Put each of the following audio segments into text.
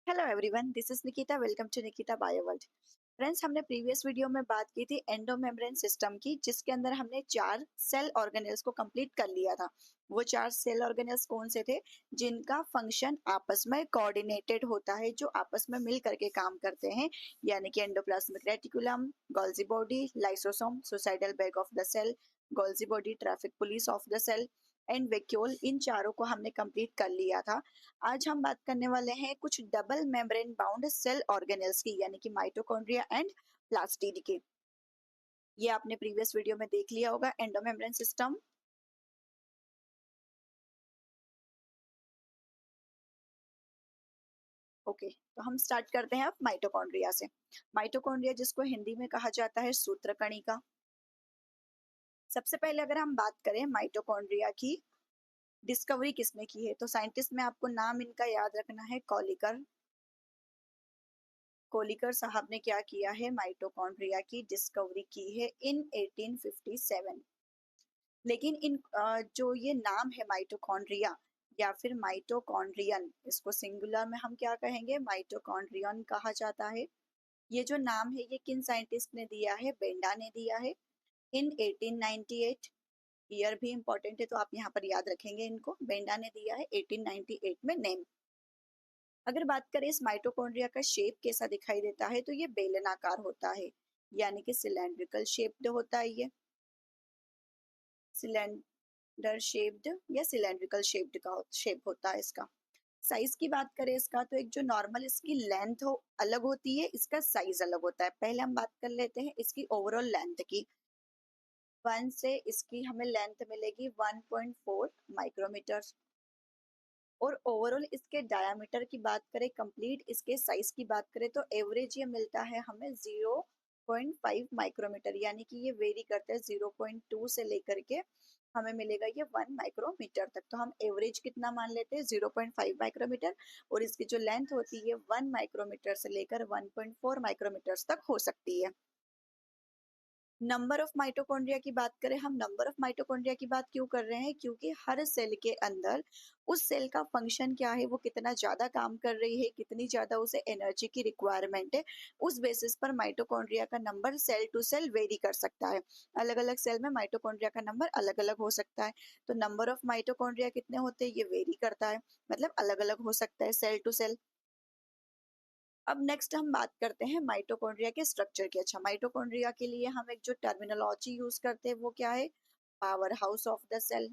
Hello everyone, this is Nikita. Welcome to Nikita bio world. Friends, हमने previous video में बात की थी एंडोमेम्ब्रेन सिस्टम की, जिसके अंदर हमने चार सेल ऑर्गेनेल्स को कंप्लीट कर लिया था। वो चार सेल ऑर्गेनेल्स कौन से थे? जिनका फंक्शन आपस में कोऑर्डिनेटेड होता है, जो आपस में मिल करके काम करते हैं, यानी कि endoplasmic reticulum, Golgi body, lysosome, suicidal bag of the cell, Golgi body, traffic police of the cell and vacuole. इन चारों को हमने कंप्लीट कर लिया था। आज हम बात करने वाले हैं कुछ double membrane bound cell organelles की, यानी कि माइटोकॉन्ड्रिया एंड प्लास्टिड की। ये आपने प्रीवियस वीडियो में देख लिया होगा एंडोमेम्ब्रेन सिस्टम। ओके, तो हम स्टार्ट करते हैं अब माइटोकॉन्ड्रिया से। माइटोकॉन्ड्रिया, जिसको हिंदी में कहा जाता है सूत्रकणिका। सबसे पहले अगर हम बात करें माइटोकॉन्ड्रिया की डिस्कवरी किसने की है, तो साइंटिस्ट में आपको नाम इनका याद रखना है, कॉलिकर। कोलिकर साहब ने क्या किया है, माइटोकॉन्ड्रिया की डिस्कवरी की है इन 1857। लेकिन जो ये नाम है माइटोकॉन्ड्रिया या फिर माइटोकॉन्ड्रियन, इसको सिंगुलर में हम क्या कहेंगे, माइटोकॉन्ड्रियन कहा जाता है। ये जो नाम है ये किन साइंटिस्ट ने दिया है? बेंडा ने दिया है इन 1898। ईयर भी इंपॉर्टेंट है, तो आप यहाँ पर याद रखेंगे इनको। बेंडा ने दिया है 1898 में नेम। अगर बात करें इस माइटोकॉन्ड्रिया का शेप कैसा दिखाई देता है, तो ये बेलनाकार होता है, यानी कि सिलेंड्रिकल शेप्ड होता है। ये सिलेंडर शेप्ड या सिलेंड्रिकल शेप्ड का शेप होता है इसका। साइज की बात करें इसका, तो एक जो नॉर्मल इसकी लेंथ हो अलग होती है, इसका साइज अलग होता है। पहले हम बात कर लेते हैं इसकी ओवरऑल लेंथ की। 1 से इसकी हमें लेंथ मिलेगी 1.4 माइक्रोमीटर। और ओवरऑल इसके डायमीटर की बात करें, कंप्लीट इसके साइज की बात करें, तो एवरेज ये मिलता है हमें 0.5 माइक्रोमीटर, यानी कि ये वेरी करता है 0.2 से लेकर के हमें मिलेगा ये 1 माइक्रोमीटर तक। तो हम एवरेज कितना मान लेते हैं, 0.5 माइक्रोमीटर। और इसकी जो लेंथ होती है 1 माइक्रोमीटर से लेकर 1.4 माइक्रोमीटर तक हो सकती है। नंबर ऑफ माइटोकॉन्ड्रिया की बात करें, हम नंबर ऑफ माइटोकॉन्ड्रिया की बात क्यों कर रहे हैं, क्योंकि हर सेल के अंदर उस सेल का फंक्शन क्या है, वो कितना ज्यादा काम कर रही है, कितनी ज्यादा उसे एनर्जी की रिक्वायरमेंट है, उस बेसिस पर माइटोकॉन्ड्रिया का number cell to cell vary कर सकता है। अलग अलग सेल में माइटोकॉन्ड्रिया का नंबर अलग अलग हो सकता है। तो नंबर ऑफ माइटोकॉन्ड्रिया कितने होते हैं, ये वेरी करता है, मतलब अलग अलग हो सकता है सेल टू सेल। अब नेक्स्ट हम बात करते हैं माइटोकॉन्ड्रिया के स्ट्रक्चर की। अच्छा, माइटोकॉन्ड्रिया के लिए हम एक जो टर्मिनोलॉजी यूज करते हैं वो क्या है? Power house of the cell.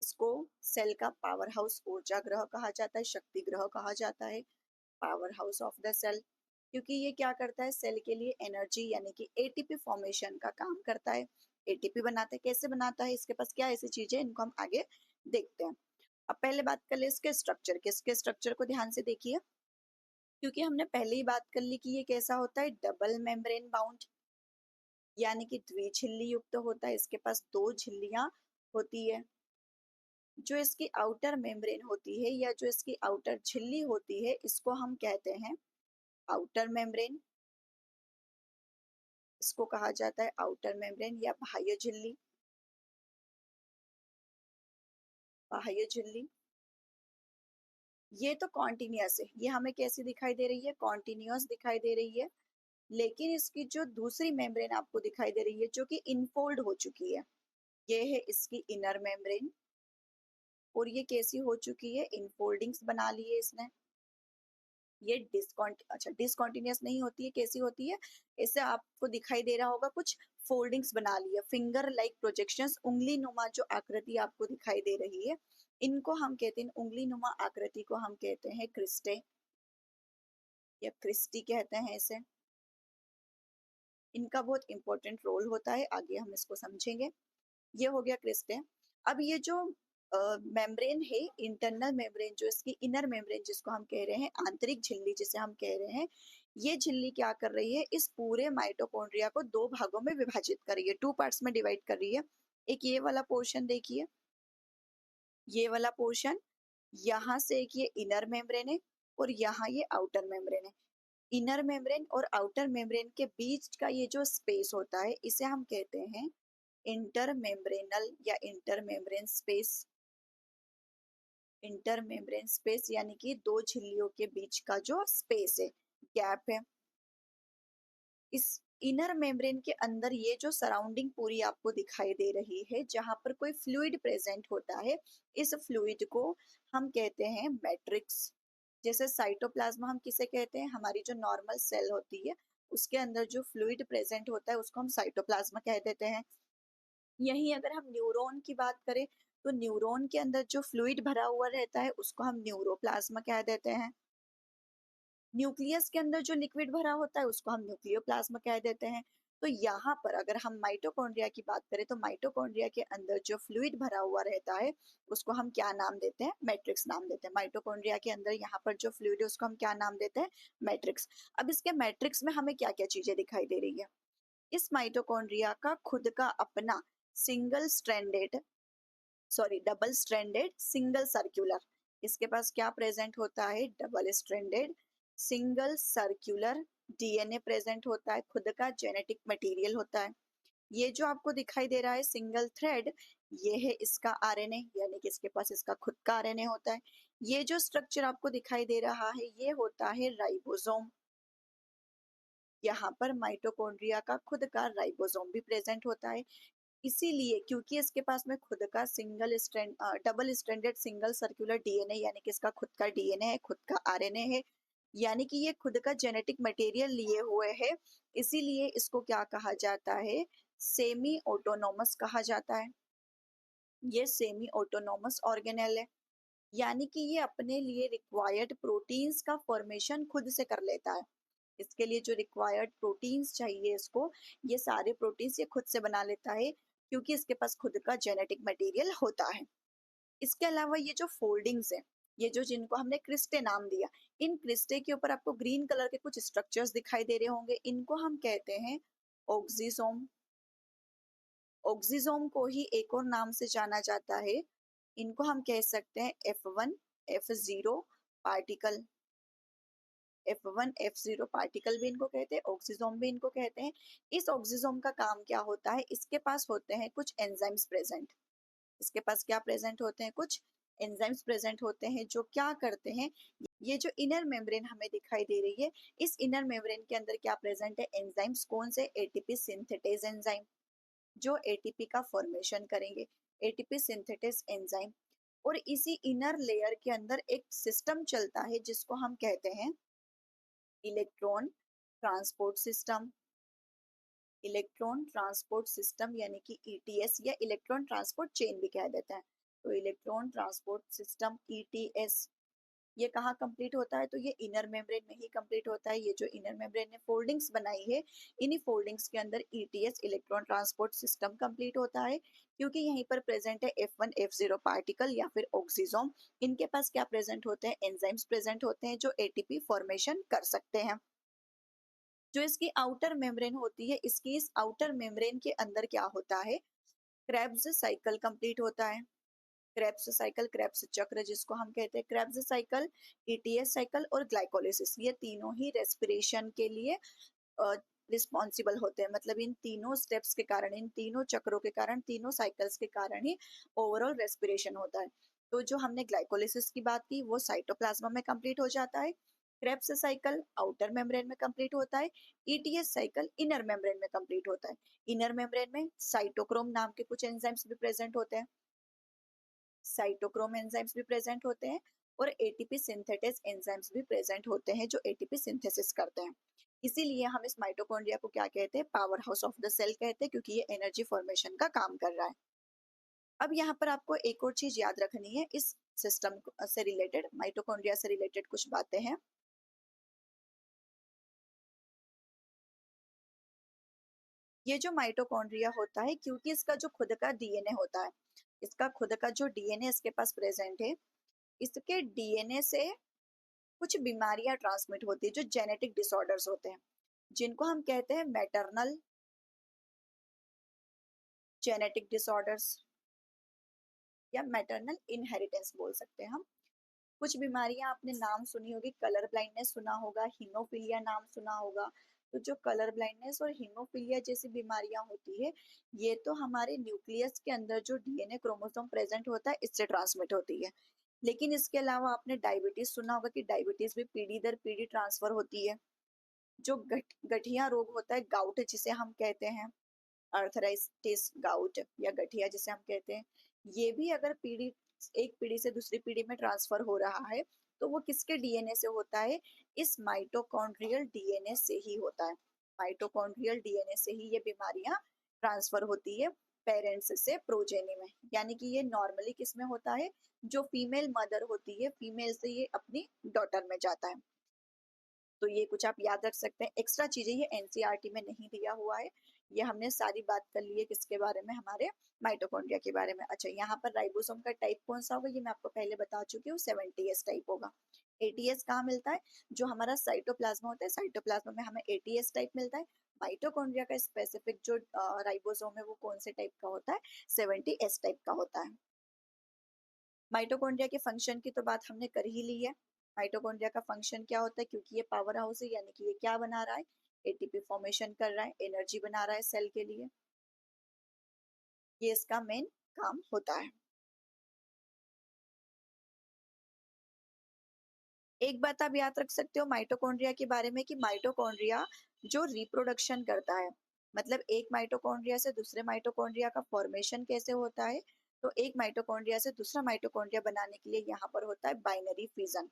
इसको सेल का पावर हाउस, ऊर्जा ग्रह कहा जाता है, शक्ति ग्रह कहा जाता है, power house of the cell. क्योंकि ये क्या करता है, सेल के लिए एनर्जी यानी कि एटीपी फॉर्मेशन का काम करता है। एटीपी बनाता है, कैसे बनाता है, इसके पास क्या ऐसी चीजें, इनको हम आगे देखते हैं। अब पहले बात कर ले इसके स्ट्रक्चर के। इसके स्ट्रक्चर को ध्यान से देखिए, क्योंकि हमने पहले ही बात कर ली कि ये कैसा होता है, डबल मेम्ब्रेन बाउंड, यानी कि द्विझिल्ली युक्त होता है। इसके पास दो झिल्लियां होती है। जो इसकी आउटर मेम्ब्रेन होती है या जो इसकी आउटर झिल्ली होती है, इसको हम कहते हैं आउटर मेम्ब्रेन। इसको कहा जाता है आउटर मेम्ब्रेन या बाह्य झिल्ली। बाह्य झिल्ली ये तो कॉन्टिन्यूअस है, ये हमें कैसी दिखाई दे रही है, कॉन्टिन्यूअस दिखाई दे रही है। लेकिन इसकी जो दूसरी मेम्ब्रेन आपको दिखाई दे रही है, जो कि इनफोल्ड हो चुकी है, ये है इसकी इनर मेम्ब्रेन। और ये कैसी हो चुकी है, इनफोल्डिंग्स बना ली है इसने। ये डिसकॉन्टिन्यूअस नहीं होती है, कैसी होती है, इससे आपको दिखाई दे रहा होगा कुछ फोल्डिंग्स बना ली है, फिंगर लाइक प्रोजेक्शंस, उंगली नुमा जो आकृति आपको दिखाई दे रही है, इनको हम कहते हैं, उंगली नुमा आकृति को हम कहते हैं क्रिस्टे या क्रिस्टी कहते हैं इसे। इनका बहुत इंपॉर्टेंट रोल होता है, आगे हम इसको समझेंगे। ये हो गया क्रिस्टे। अब ये जो मेम्ब्रेन है, इंटरनल मेम्ब्रेन, जो इसकी इनर मेम्ब्रेन जिसको हम कह रहे हैं, आंतरिक झिल्ली जिसे हम कह रहे हैं, ये झिल्ली क्या कर रही है, इस पूरे माइटोकॉन्ड्रिया को दो भागों में विभाजित कर रही है, टू पार्ट्स में डिवाइड कर रही है। एक ये वाला पोर्शन देखिए, ये वाला पोर्शन, यहाँ से एक ये इनर मेम्ब्रेन है और यहाँ ये आउटर मेम्ब्रेन है। इनर मेम्ब्रेन और आउटर मेम्ब्रेन के बीच का ये जो स्पेस होता है, इसे हम कहते हैं इंटर मेम्ब्रेनल या inter membrane space. Inter membrane space यानी कि दो झिल्लियों के बीच का जो स्पेस है, गैप है। इस इनर मेम्ब्रेन के अंदर ये जो सराउंडिंग पूरी आपको दिखाई दे रही है, जहां पर कोई फ्लूइड प्रेजेंट होता है, इस फ्लूइड को हम कहते हैं मैट्रिक्स। जैसे साइटोप्लाज्मा हम किसे कहते हैं, हमारी जो नॉर्मल सेल होती है उसके अंदर जो फ्लूइड प्रेजेंट होता है उसको हम साइटोप्लाज्मा कह देते हैं। यहीं अगर हम न्यूरॉन की बात करें तो न्यूरॉन के अंदर जो फ्लूइड भरा हुआ रहता है उसको हम न्यूरोप्लाज्मा कह देते हैं। न्यूक्लियस के अंदर जो लिक्विड भरा होता है उसको हम न्यूक्लियोप्लाज्मा कह देते हैं। तो यहाँ पर अगर हम माइटोकॉन्ड्रिया की बात करें तो माइटोकॉन्ड्रिया के अंदर जो फ्लूइड भरा हुआ रहता है उसको हम क्या नाम देते हैं, मैट्रिक्स नाम देते हैं। माइटोकॉन्ड्रिया के अंदर यहाँ पर जो फ्लूइड है उसको हम क्या नाम देते हैं, मैट्रिक्स। अब इसके मैट्रिक्स में हमें क्या क्या चीजें दिखाई दे रही है। इस माइटोकॉन्ड्रिया का खुद का अपना single stranded double stranded single circular, इसके पास क्या प्रेजेंट होता है, double stranded single circular DNA present होता है, खुद का जेनेटिक मटेरियल होता है। ये जो आपको दिखाई दे रहा है सिंगल थ्रेड, ये है इसका आरएनए, यानी कि इसके पास इसका खुद का आरएनए होता है। ये जो स्ट्रक्चर आपको दिखाई दे रहा है ये होता है राइबोसोम। यहाँ पर माइटोकॉन्ड्रिया का खुद का राइबोसोम भी प्रेजेंट होता है। इसीलिए क्योंकि इसके पास में खुद का double stranded single circular DNA, यानी कि इसका खुद का डीएनए है, खुद का आरएनए है, यानी कि ये खुद का जेनेटिक मटेरियल लिए हुए है। इसीलिए इसको क्या कहा जाता है, सेमी ऑटोनोमस कहा जाता है। ये सेमी ऑटोनोमस ऑर्गेनेल है, यानी कि ये अपने लिए रिक्वायर्ड प्रोटीन्स का फॉर्मेशन खुद से कर लेता है। इसके लिए जो रिक्वायर्ड प्रोटीन्स चाहिए इसको, ये सारे प्रोटीन्स ये खुद से बना लेता है क्योंकि इसके पास खुद का जेनेटिक मटेरियल होता है। इसके अलावा ये जो फोल्डिंग्स है, ये जो जिनको हमने क्रिस्टे नाम दिया, इन क्रिस्टे के ऊपर आपको ग्रीन कलर के कुछ स्ट्रक्चर्स दिखाई दे रहे होंगे, इनको हम कहते हैं ऑक्सीसोम। ऑक्सीसोम को ही एक और नाम से जाना जाता है, इनको हम कह सकते हैं F1 F0 particle. F1 F0 particle भी इनको कहते हैं, ऑक्सीसोम भी इनको कहते हैं। इस ऑक्सीसोम का काम क्या होता है, इसके पास होते हैं कुछ एंजाइम्स प्रेजेंट। इसके पास क्या प्रेजेंट होते हैं, कुछ एंजाइम्स प्रेजेंट होते हैं जो क्या करते हैं, ये जो इनर मेम्ब्रेन हमें दिखाई दे रही है, इस इनर मेम्ब्रेन के अंदर क्या प्रेजेंट है, एंजाइम्स। कौन से, एटीपी सिंथेटेज एंजाइम, जो एटीपी का फॉर्मेशन करेंगे, एटीपी सिंथेटेज एंजाइम। और इसी इनर लेयर के अंदर एक सिस्टम चलता है जिसको हम कहते हैं electron transport system. Electron transport system यानी कि ईटीएस, या इलेक्ट्रॉन ट्रांसपोर्ट चेन भी कह देते हैं। तो इलेक्ट्रॉन ट्रांसपोर्ट सिस्टम ईटीएस ये कहाँ कंप्लीट होता है, तो ये इनर मेम्ब्रेन में ही कंप्लीट होता है। ये जो इनर मेम्ब्रेन ने फोल्डिंग्स बनाई है, इन्हीं फोल्डिंग्स के अंदर ETS electron transport system complete होता है, क्योंकि यहीं पर प्रेजेंट है F1 F0 पार्टिकल या फिर ऑक्सीसोम। इनके पास क्या प्रेजेंट होते हैं, एंजाइम्स प्रेजेंट होते हैं जो एटीपी फॉर्मेशन कर सकते हैं। जो इसकी आउटर मेम्ब्रेन होती है, इसकी इस आउटर मेम्ब्रेन के अंदर क्या होता है, क्रेब्स साइकिल कंप्लीट होता है। क्रेब्स साइकिल, क्रेब्स चक्र जिसको हम कहते हैं, क्रेब्स साइकिल, ईटीएस साइकिल और ग्लाइकोलिसिस, ये तीनों ही रेस्पिरेशन के लिए रिस्पॉन्सिबल होते हैं। मतलब इन तीनों स्टेप्स के कारण, इन तीनों चक्रों के कारण, तीनों साइकिल्स के कारण ही ओवरऑल रेस्पिरेशन होता है। तो जो हमने ग्लाइकोलिसिस की बात की वो साइटोप्लाज्मा में कंप्लीट हो जाता है, क्रेब्स साइकिल आउटर मेम्ब्रेन में कंप्लीट होता है, ईटीएस साइकिल इनर मेम्ब्रेन में कंप्लीट होता है। इनर मेम्ब्रेन में साइटोक्रोम नाम के कुछ एंजाइम्स भी प्रेजेंट होते हैं, साइटोक्रोम एंजाइम्स भी प्रेजेंट होते हैं, और एटीपी सिंथेटेज एंजाइम्स भी प्रेजेंट होते हैं जो एटीपी सिंथेसिस करते हैं। इसीलिए हम इस माइटोकॉन्ड्रिया को क्या कहते हैं, power house of the cell कहते हैं, क्योंकि ये एनर्जी फॉर्मेशन का काम कर रहा है। अब यहाँ पर आपको एक और चीज याद रखनी है, इस सिस्टम से रिलेटेड, माइटोकॉन्ड्रिया से रिलेटेड कुछ बातें हैं। ये जो माइटोकॉन्ड्रिया होता है, क्योंकि इसका जो खुद का डीएनए होता है, इसका खुद का जो डीएनए इसके पास प्रेजेंट है, इसके डीएनए से कुछ बीमारियां ट्रांसमिट होती है जो जेनेटिक डिसऑर्डर्स होते हैं, जिनको हम कहते हैं मैटरनल जेनेटिक डिसऑर्डर्स या मैटरनल इनहेरिटेंस बोल सकते हैं हम। कुछ बीमारियां आपने नाम सुनी होगी, कलर ब्लाइंडनेस सुना होगा, हीमोफीलिया नाम सुना होगा। तो जो कलर ब्लाइंडनेस और हीमोफीलिया जैसी बीमारियां होती है, ये तो हमारे न्यूक्लियस के अंदर जो डीएनए क्रोमोसोम प्रेजेंट होता है इससे ट्रांसमिट होती है। लेकिन इसके अलावा आपने डायबिटीज सुना होगा कि डायबिटीज भी पीढ़ी दर पीढ़ी ट्रांसफर होती है। जो गठिया रोग होता है, गाउट जिसे हम कहते हैं, अर्थराइटिस गाउट या गठिया जिसे हम कहते हैं, ये भी अगर पीढ़ी एक पीढ़ी से दूसरी पीढ़ी में ट्रांसफर हो रहा है, तो वो किसके डीएनए से होता है? इस माइटोकॉन्ड्रियल डीएनए से ही होता है। माइटोकॉन्ड्रियल डीएनए से ही ये बीमारियां ट्रांसफर होती है पेरेंट्स से प्रोजेनी में। यानी कि ये नॉर्मली किस में होता है? जो फीमेल मदर होती है, फीमेल से ये अपनी डॉटर में जाता है। तो ये कुछ आप याद रख सकते हैं। एक्स्ट्रा चीजें ये एनसीईआरटी में नहीं दिया हुआ है। ये हमने सारी बात कर ली है किसके बारे में? हमारे माइटोकॉन्ड्रिया के बारे में। अच्छा, यहाँ पर राइबोसोम का टाइप कौन सा होगा? ये मैं आपको पहले बता चुकी हूँ, 70s टाइप होगा। एटीएस कहाँ मिलता है? जो हमारा साइटोप्लाज्मा होता है, साइटोप्लाज्मा में हमें एटीएस टाइप मिलता है। माइटोकॉन्ड्रिया का स्पेसिफिक जो राइबोसोम है वो कौन से टाइप का होता है? 70s टाइप का होता है। माइटोकॉन्ड्रिया के फंक्शन की तो बात हमने कर ही ली है। माइटोकॉन्ड्रिया का फंक्शन क्या होता है? क्योंकि ये पावर हाउस है, यानी कि ये क्या बना रहा है? एटीपी फॉर्मेशन कर रहा है, एनर्जी बना रहा है सेल के लिए। ये इसका मेन काम होता है। एक बात आप याद रख सकते हो माइटोकॉन्ड्रिया के बारे में कि माइटोकॉन्ड्रिया जो रिप्रोडक्शन करता है, मतलब एक माइटोकॉन्ड्रिया से दूसरे माइटोकॉन्ड्रिया का फॉर्मेशन कैसे होता है? तो एक माइटोकॉन्ड्रिया से दूसरा माइटोकॉन्ड्रिया बनाने के लिए यहाँ पर होता है बाइनरी फिजन।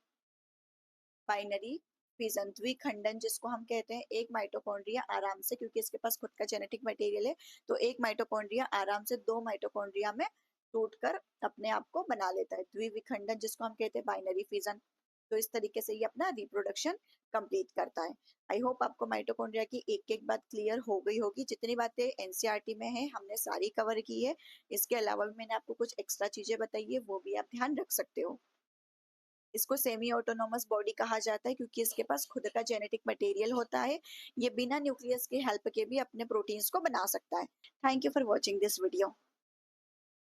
बाइनरी फिजन, द्विखंडन जिसको हम कहते हैं। एक माइटोकॉन्ड्रिया आराम से, क्योंकि इसके पास खुद का जेनेटिक मटेरियल है, तो एक माइटोकॉन्ड्रिया आराम से दो माइटोकॉन्ड्रिया में टूटकर अपने आप को बना लेता है। द्विविखंडन जिसको हम कहते हैं बाइनरी फिजन। तो इस तरीके से ये अपना रिप्रोडक्शन कंप्लीट करता है। आई होप आपको माइटोकॉन्ड्रिया की एक एक बात क्लियर हो गई होगी। जितनी बातें एनसीईआरटी में है हमने सारी कवर की है। इसके अलावा भी मैंने आपको कुछ एक्स्ट्रा चीजें बताई है, वो भी आप ध्यान रख सकते हो। इसको सेमी ऑटोनोमस बॉडी कहा जाता है क्योंकि इसके पास खुद का जेनेटिक मटेरियल होता है। ये बिना न्यूक्लियस के हेल्प के भी अपने प्रोटीन्स को बना सकता है। Thank you for watching this video.